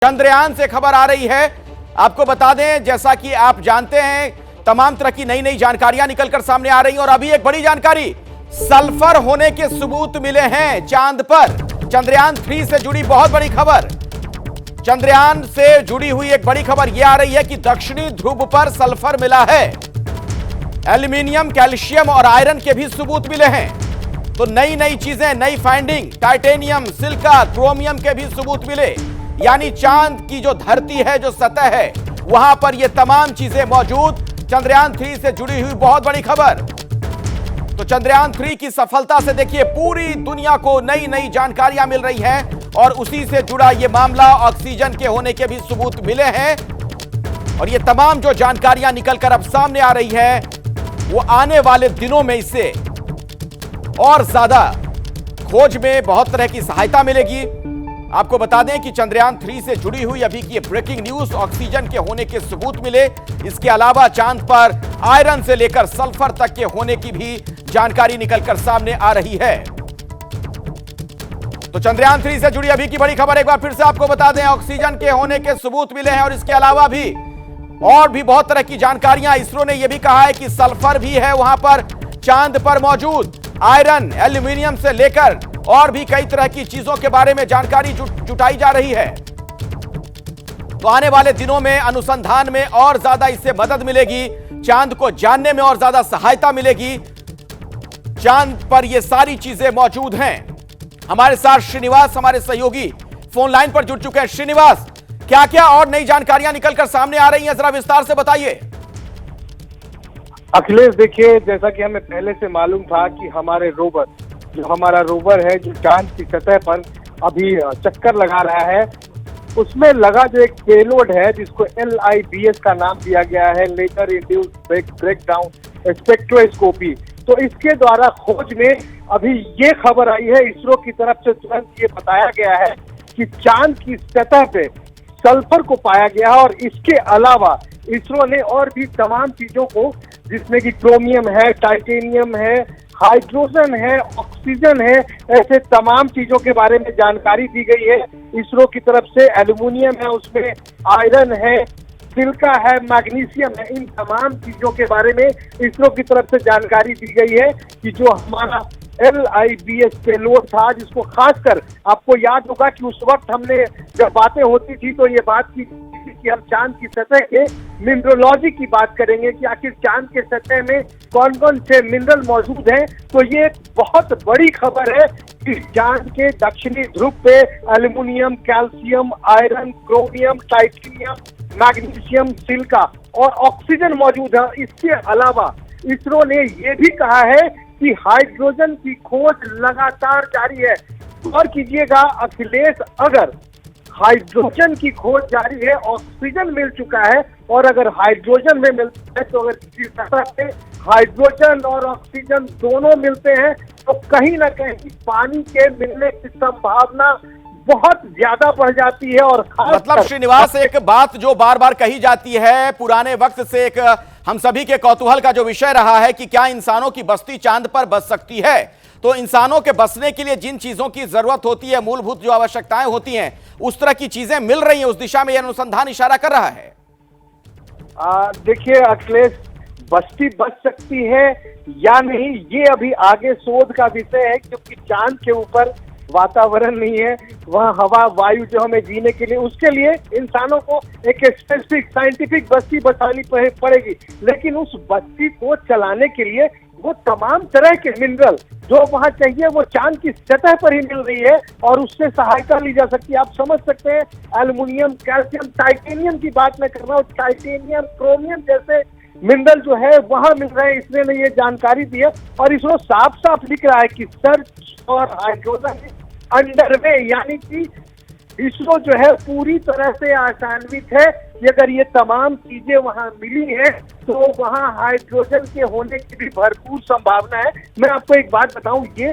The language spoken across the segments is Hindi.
चंद्रयान से खबर आ रही है। आपको बता दें, जैसा कि आप जानते हैं, तमाम तरह की नई नई जानकारियां निकलकर सामने आ रही हैं और अभी एक बड़ी जानकारी, सल्फर होने के सबूत मिले हैं चांद पर। चंद्रयान 3 से जुड़ी बहुत बड़ी खबर, चंद्रयान से जुड़ी हुई एक बड़ी खबर यह आ रही है कि दक्षिणी ध्रुव पर सल्फर मिला है। एल्यूमिनियम, कैल्शियम और आयरन के भी सबूत मिले हैं। तो नई नई चीजें, नई फाइंडिंग, टाइटेनियम, सिलिका, क्रोमियम के भी सबूत मिले। यानी चांद की जो धरती है, जो सतह है, वहां पर ये तमाम चीजें मौजूद। चंद्रयान 3 से जुड़ी हुई बहुत बड़ी खबर। तो चंद्रयान 3 की सफलता से देखिए पूरी दुनिया को नई नई जानकारियां मिल रही हैं और उसी से जुड़ा ये मामला, ऑक्सीजन के होने के भी सबूत मिले हैं। और ये तमाम जो जानकारियां निकलकर अब सामने आ रही है, वो आने वाले दिनों में इससे और ज्यादा खोज में बहुत तरह की सहायता मिलेगी। आपको बता दें कि चंद्रयान 3 से जुड़ी हुई अभी की ब्रेकिंग न्यूज, ऑक्सीजन के होने के सबूत मिले। इसके अलावा चांद पर आयरन से लेकर सल्फर तक के होने की भी जानकारी निकलकर सामने आ रही है। तो चंद्रयान 3 से जुड़ी अभी की बड़ी खबर एक बार फिर से आपको बता दें, ऑक्सीजन के होने के सबूत मिले हैं और इसके अलावा भी और भी बहुत तरह की जानकारियां। इसरो ने यह भी कहा है कि सल्फर भी है वहां पर चांद पर मौजूद। आयरन, एल्यूमिनियम से लेकर और भी कई तरह की चीजों के बारे में जानकारी जुटाई जा रही है। तो आने वाले दिनों में अनुसंधान में और ज्यादा इससे मदद मिलेगी, चांद को जानने में और ज्यादा सहायता मिलेगी। चांद पर ये सारी चीजें मौजूद हैं। हमारे साथ श्रीनिवास, हमारे सहयोगी, फोन लाइन पर जुड़ चुके हैं। श्रीनिवास, क्या क्या और नई जानकारियां निकलकर सामने आ रही हैं, जरा विस्तार से बताइए। अखिलेश, देखिए, जैसा कि हमें पहले से मालूम था कि हमारा रोवर है जो चांद की सतह पर अभी चक्कर लगा रहा है, उसमें लगा जो एक पेलोड है जिसको LIBS का नाम दिया गया है, लेजर इंड्यूस्ड ब्रेकडाउन स्पेक्ट्रोस्कोपी। तो इसके द्वारा खोज में अभी ये खबर आई है, इसरो की तरफ से तुरंत ये बताया गया है कि चांद की सतह पे सल्फर को पाया गया है। और इसके अलावा इसरो ने और भी तमाम चीजों को, जिसमें कि क्रोमियम है, टाइटेनियम है, हाइड्रोजन है, ऑक्सीजन है, ऐसे तमाम चीजों के बारे में जानकारी दी गई है इसरो की तरफ से। एल्यूमिनियम है, उसमें आयरन है, सिलिका है, मैग्नीशियम है, इन तमाम चीजों के बारे में इसरो की तरफ से जानकारी दी गई है कि जो हमारा LIBS पेलोड था, जिसको खासकर आपको याद होगा कि उस वक्त हमने जब बातें होती थी तो ये बात की कि हम चांद की सतह के मिनरलॉजी की बात करेंगे कि आखिर चांद के सतह में कौन कौन से मिनरल मौजूद हैं। तो ये एक बहुत बड़ी खबर है कि चांद के दक्षिणी ध्रुव पे aluminium, calcium, iron, chromium, titanium, magnesium, silica और ऑक्सीजन मौजूद है। इसके अलावा इसरो ने यह भी कहा है कि हाइड्रोजन की खोज लगातार जारी है। और कीजिएगा अखिलेश, अगर हाइड्रोजन की खोज जारी है, ऑक्सीजन मिल चुका है, और अगर हाइड्रोजन में मिलता है, तो अगर किसी सतह पे हाइड्रोजन और ऑक्सीजन दोनों मिलते हैं तो कहीं ना कहीं पानी के मिलने की संभावना बहुत ज्यादा बढ़ जाती है। और मतलब श्रीनिवास, एक बात जो बार बार कही जाती है, पुराने वक्त से एक हम सभी के कौतूहल का जो विषय रहा है कि क्या इंसानों की बस्ती चांद पर बस सकती है। तो इंसानों के बसने के लिए जिन चीजों की जरूरत होती है, मूलभूत जो आवश्यकताएं होती हैं, उस तरह की चीजें मिल रही हैं, उस दिशा में यह अनुसंधान इशारा कर रहा है। देखिए अखिलेश, बस्ती बच सकती है या नहीं, ये अभी आगे शोध का विषय है, क्योंकि चांद के ऊपर वातावरण नहीं है, वहाँ हवा, वायु जो हमें जीने के लिए, उसके लिए इंसानों को एक स्पेसिफिक साइंटिफिक बस्ती बसानी पड़ेगी। लेकिन उस बस्ती को चलाने के लिए वो तमाम तरह के मिनरल जो वहाँ चाहिए वो चांद की सतह पर ही मिल रही है और उससे सहायता ली जा सकती है। आप समझ सकते हैं, एल्यूमिनियम, कैल्शियम, टाइटेनियम की बात मैं कर रहा हूँ, टाइटेनियम, क्रोमियम जैसे मिनरल जो है वहाँ मिल रहे हैं। इसने ने ये जानकारी दी है और इसरो साफ साफ लिख रहा है कि सर्च और हाइड्रोजन अंडरवे, यानी कि इसरो जो है पूरी तरह से आशान्वित है कि अगर ये तमाम चीजें वहां मिली हैं तो वहां हाइड्रोजन के होने की भी भरपूर संभावना है। मैं आपको एक बात बताऊं, ये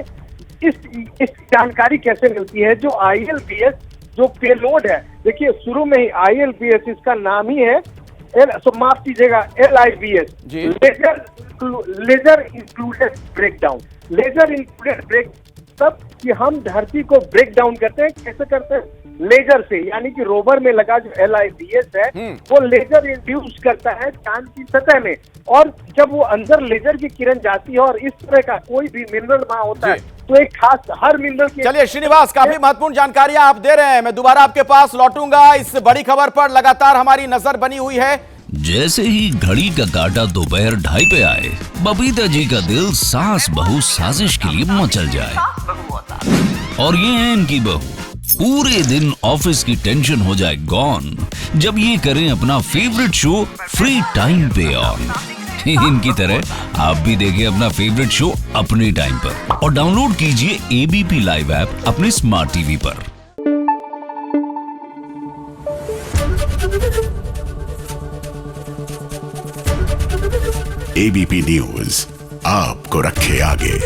इस जानकारी कैसे मिलती है। जो ILBS जो पेलोड है, देखिए शुरू में ही ILBS इसका नाम ही है, माफ कीजिएगा, LIBS, laser included breakdown. Laser included break, तब कि हम धरती को ब्रेक डाउन करते हैं। कैसे करते हैं लेजर से, यानी कि रोवर में लगा जो LIDS है वो लेजर इंड्यूस करता है चांद की सतह में, और जब वो अंदर लेजर की किरण जाती है और इस तरह का कोई भी मिनरल वहां होता है तो एक खास हर मिनरल की। चलिए श्रीनिवास, काफी महत्वपूर्ण जानकारियां आप दे रहे हैं। मैं दोबारा आपके पास लौटूंगा। इस बड़ी खबर पर लगातार हमारी नजर बनी हुई है। जैसे ही घड़ी का काटा दोपहर 2:30 पे आए, बबीता जी का दिल सास बहू साजिश के लिए मचल जाए। और ये है इनकी बहू, पूरे दिन ऑफिस की टेंशन हो जाए गॉन जब ये करें अपना फेवरेट शो फ्री टाइम पे ऑन। इनकी तरह आप भी देखिए अपना फेवरेट शो अपने टाइम पर और डाउनलोड कीजिए ABP लाइव ऐप अपने स्मार्ट टीवी पर। ABP न्यूज आपको रखे आगे।